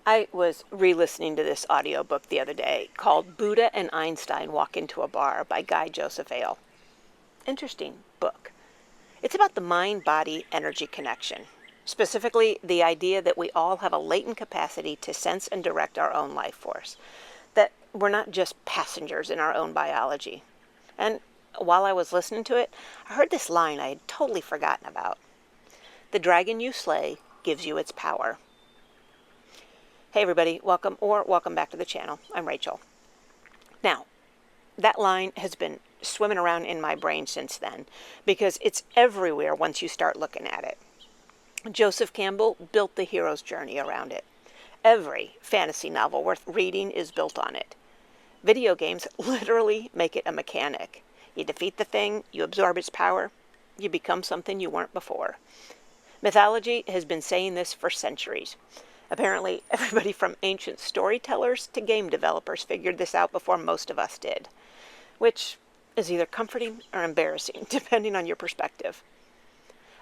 I was re-listening to this audiobook the other day called Buddha and Einstein Walk into a Bar by Guy Joseph Ale. Interesting book. It's about the mind-body energy connection. Specifically, the idea that we all have a latent capacity to sense and direct our own life force. That we're not just passengers in our own biology. And while I was listening to it, I heard this line I had totally forgotten about. The dragon you slay gives you its power. Hey everybody, welcome back to the channel. I'm Rachel. Now, that line has been swimming around in my brain since then because it's everywhere once you start looking at it. Joseph Campbell built the hero's journey around it. Every fantasy novel worth reading is built on it. Video games literally make it a mechanic. You defeat the thing, you absorb its power, you become something you weren't before. Mythology has been saying this for centuries. Apparently, everybody from ancient storytellers to game developers figured this out before most of us did, which is either comforting or embarrassing, depending on your perspective.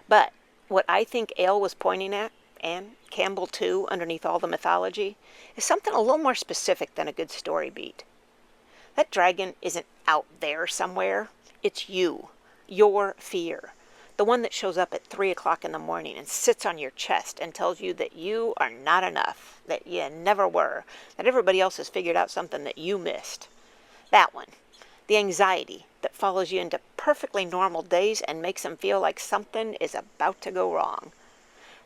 But what I think Ale was pointing at, and Campbell too, underneath all the mythology, is something a little more specific than a good story beat. That dragon isn't out there somewhere. It's you, your fear. The one that shows up at 3 o'clock in the morning and sits on your chest and tells you that you are not enough, that you never were, that everybody else has figured out something that you missed. That one. The anxiety that follows you into perfectly normal days and makes them feel like something is about to go wrong.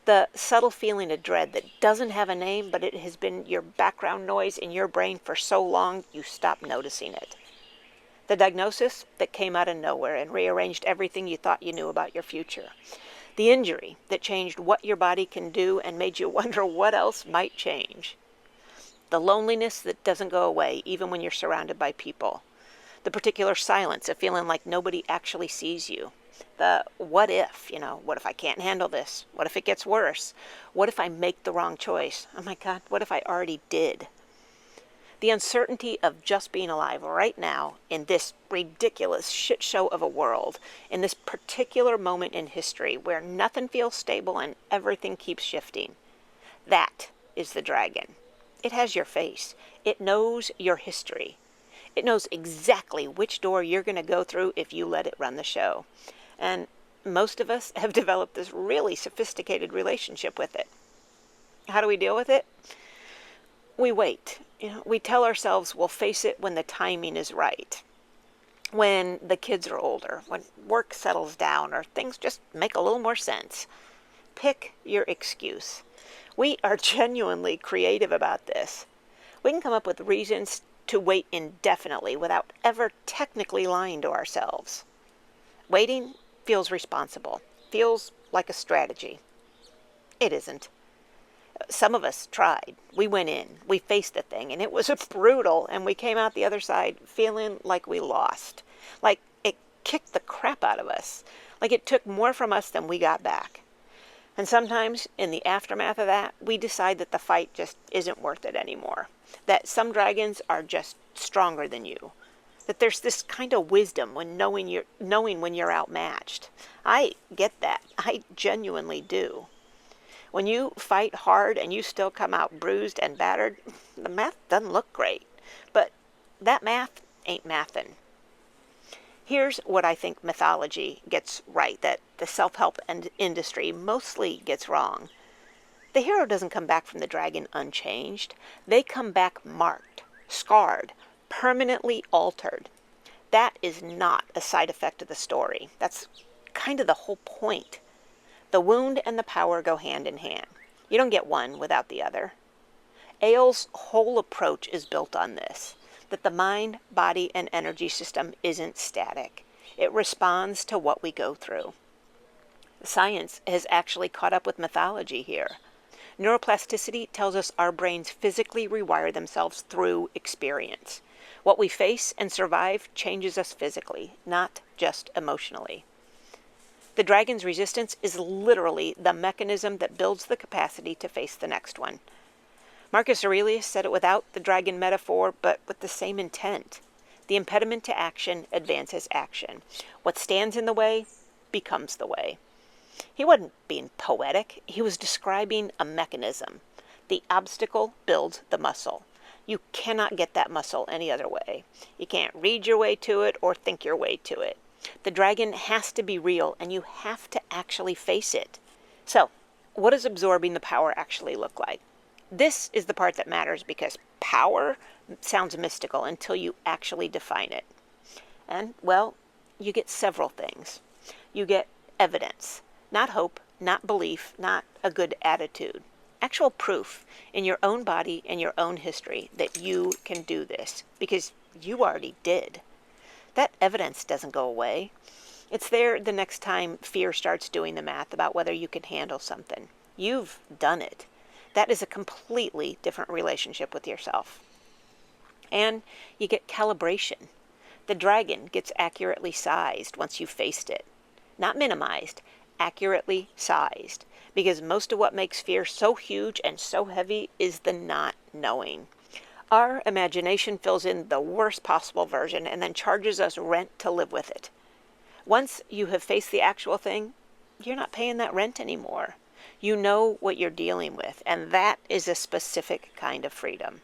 The subtle feeling of dread that doesn't have a name, but it has been your background noise in your brain for so long you stop noticing it. The diagnosis that came out of nowhere and rearranged everything you thought you knew about your future. The injury that changed what your body can do and made you wonder what else might change. The loneliness that doesn't go away even when you're surrounded by people. The particular silence of feeling like nobody actually sees you. The what if, what if I can't handle this? What if it gets worse? What if I make the wrong choice? Oh my God, what if I already did? The uncertainty of just being alive right now in this ridiculous shit show of a world, in this particular moment in history where nothing feels stable and everything keeps shifting. That is the dragon. It has your face. It knows your history. It knows exactly which door you're going to go through if you let it run the show. And most of us have developed this really sophisticated relationship with it. How do we deal with it? We wait. We tell ourselves we'll face it when the timing is right. When the kids are older, when work settles down, or things just make a little more sense. Pick your excuse. We are genuinely creative about this. We can come up with reasons to wait indefinitely without ever technically lying to ourselves. Waiting feels responsible, feels like a strategy. It isn't. Some of us tried. We went in, we faced the thing, and it was brutal, and we came out the other side feeling like we lost. Like it kicked the crap out of us. Like it took more from us than we got back. And sometimes, in the aftermath of that, we decide that the fight just isn't worth it anymore. That some dragons are just stronger than you. That there's this kind of wisdom when knowing when you're outmatched. I get that. I genuinely do. When you fight hard and you still come out bruised and battered, the math doesn't look great. But that math ain't mathin'. Here's what I think mythology gets right, that the self-help industry mostly gets wrong. The hero doesn't come back from the dragon unchanged. They come back marked, scarred, permanently altered. That is not a side effect of the story. That's kind of the whole point. The wound and the power go hand in hand. You don't get one without the other. Ale's whole approach is built on this, that the mind, body, and energy system isn't static. It responds to what we go through. Science has actually caught up with mythology here. Neuroplasticity tells us our brains physically rewire themselves through experience. What we face and survive changes us physically, not just emotionally. The dragon's resistance is literally the mechanism that builds the capacity to face the next one. Marcus Aurelius said it without the dragon metaphor, but with the same intent. The impediment to action advances action. What stands in the way becomes the way. He wasn't being poetic. He was describing a mechanism. The obstacle builds the muscle. You cannot get that muscle any other way. You can't read your way to it or think your way to it. The dragon has to be real, and you have to actually face it. So, what does absorbing the power actually look like? This is the part that matters, because power sounds mystical until you actually define it. And, well, you get several things. You get evidence, not hope, not belief, not a good attitude. Actual proof in your own body and your own history that you can do this, because you already did. That evidence doesn't go away. It's there the next time fear starts doing the math about whether you can handle something. You've done it. That is a completely different relationship with yourself. And you get calibration. The dragon gets accurately sized once you've faced it. Not minimized, accurately sized. Because most of what makes fear so huge and so heavy is the not knowing. Our imagination fills in the worst possible version and then charges us rent to live with it. Once you have faced the actual thing, you're not paying that rent anymore. You know what you're dealing with, and that is a specific kind of freedom.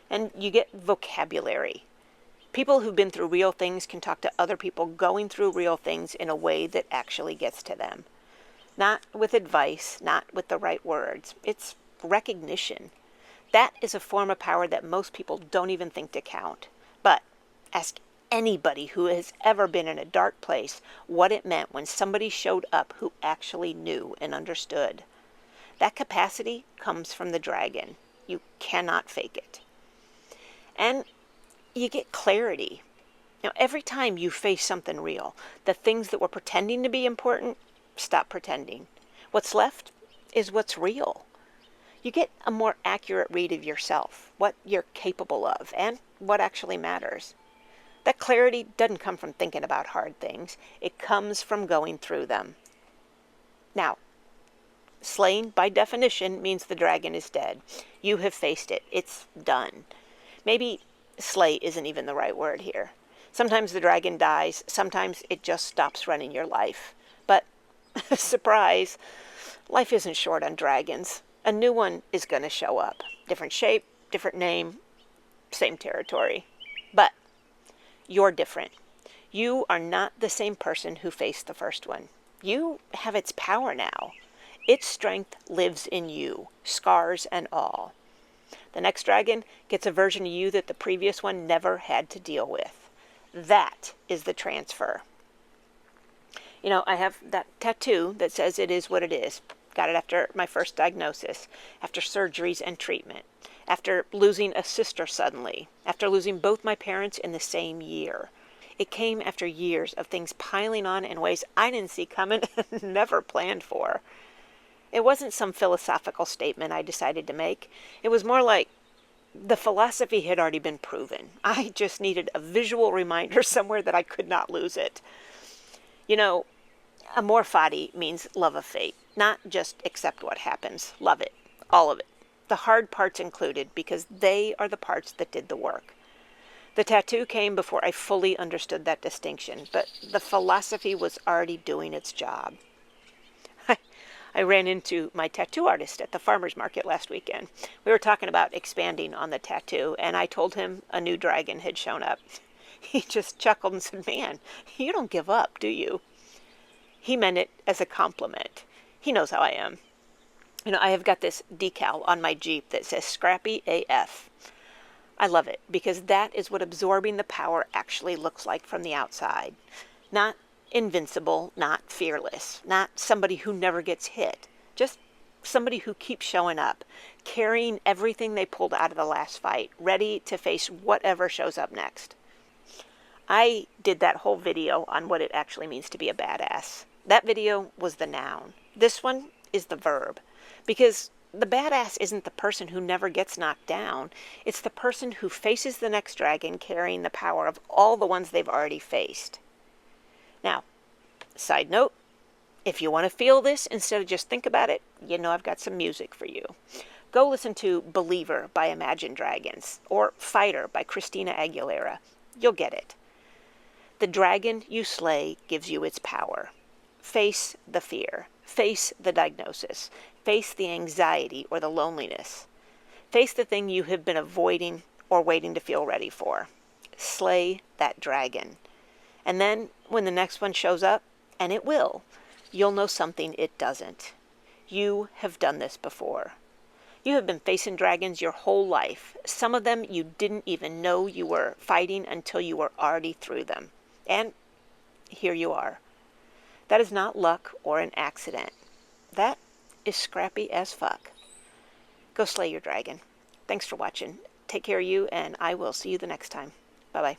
And you get vocabulary. People who've been through real things can talk to other people going through real things in a way that actually gets to them. Not with advice, not with the right words. It's recognition. That is a form of power that most people don't even think to count. But ask anybody who has ever been in a dark place what it meant when somebody showed up who actually knew and understood. That capacity comes from the dragon. You cannot fake it. And you get clarity. Now, every time you face something real, the things that were pretending to be important, stop pretending. What's left is what's real. You get a more accurate read of yourself, what you're capable of, and what actually matters. That clarity doesn't come from thinking about hard things. It comes from going through them. Now, slaying, by definition, means the dragon is dead. You have faced it. It's done. Maybe slay isn't even the right word here. Sometimes the dragon dies. Sometimes it just stops running your life. But, surprise, life isn't short on dragons. A new one is going to show up. Different shape, different name, same territory. But you're different. You are not the same person who faced the first one. You have its power now. Its strength lives in you, scars and all. The next dragon gets a version of you that the previous one never had to deal with. That is the transfer. You know, I have that tattoo that says it is what it is. Got it after my first diagnosis, after surgeries and treatment, after losing a sister suddenly, after losing both my parents in the same year. It came after years of things piling on in ways I didn't see coming and never planned for. It wasn't some philosophical statement I decided to make. It was more like the philosophy had already been proven. I just needed a visual reminder somewhere that I could not lose it. You know, amor fati means love of fate. Not just accept what happens. Love it. All of it. The hard parts included, because they are the parts that did the work. The tattoo came before I fully understood that distinction, but the philosophy was already doing its job. I ran into my tattoo artist at the farmer's market last weekend. We were talking about expanding on the tattoo, and I told him a new dragon had shown up. He just chuckled and said, "Man, you don't give up, do you?" He meant it as a compliment. He knows how I am. You know, I have got this decal on my Jeep that says Scrappy AF. I love it because that is what absorbing the power actually looks like from the outside. Not invincible, not fearless, not somebody who never gets hit. Just somebody who keeps showing up, carrying everything they pulled out of the last fight, ready to face whatever shows up next. I did that whole video on what it actually means to be a badass. That video was the noun. This one is the verb. Because the badass isn't the person who never gets knocked down. It's the person who faces the next dragon carrying the power of all the ones they've already faced. Now, side note, if you want to feel this instead of just think about it, you know I've got some music for you. Go listen to Believer by Imagine Dragons or Fighter by Christina Aguilera. You'll get it. The dragon you slay gives you its power. Face the fear. Face the diagnosis. Face the anxiety or the loneliness. Face the thing you have been avoiding or waiting to feel ready for. Slay that dragon. And then, when the next one shows up, and it will, you'll know something it doesn't. You have done this before. You have been facing dragons your whole life. Some of them you didn't even know you were fighting until you were already through them. And here you are. That is not luck or an accident. That is scrappy as fuck. Go slay your dragon. Thanks for watching. Take care of you, and I will see you the next time. Bye-bye.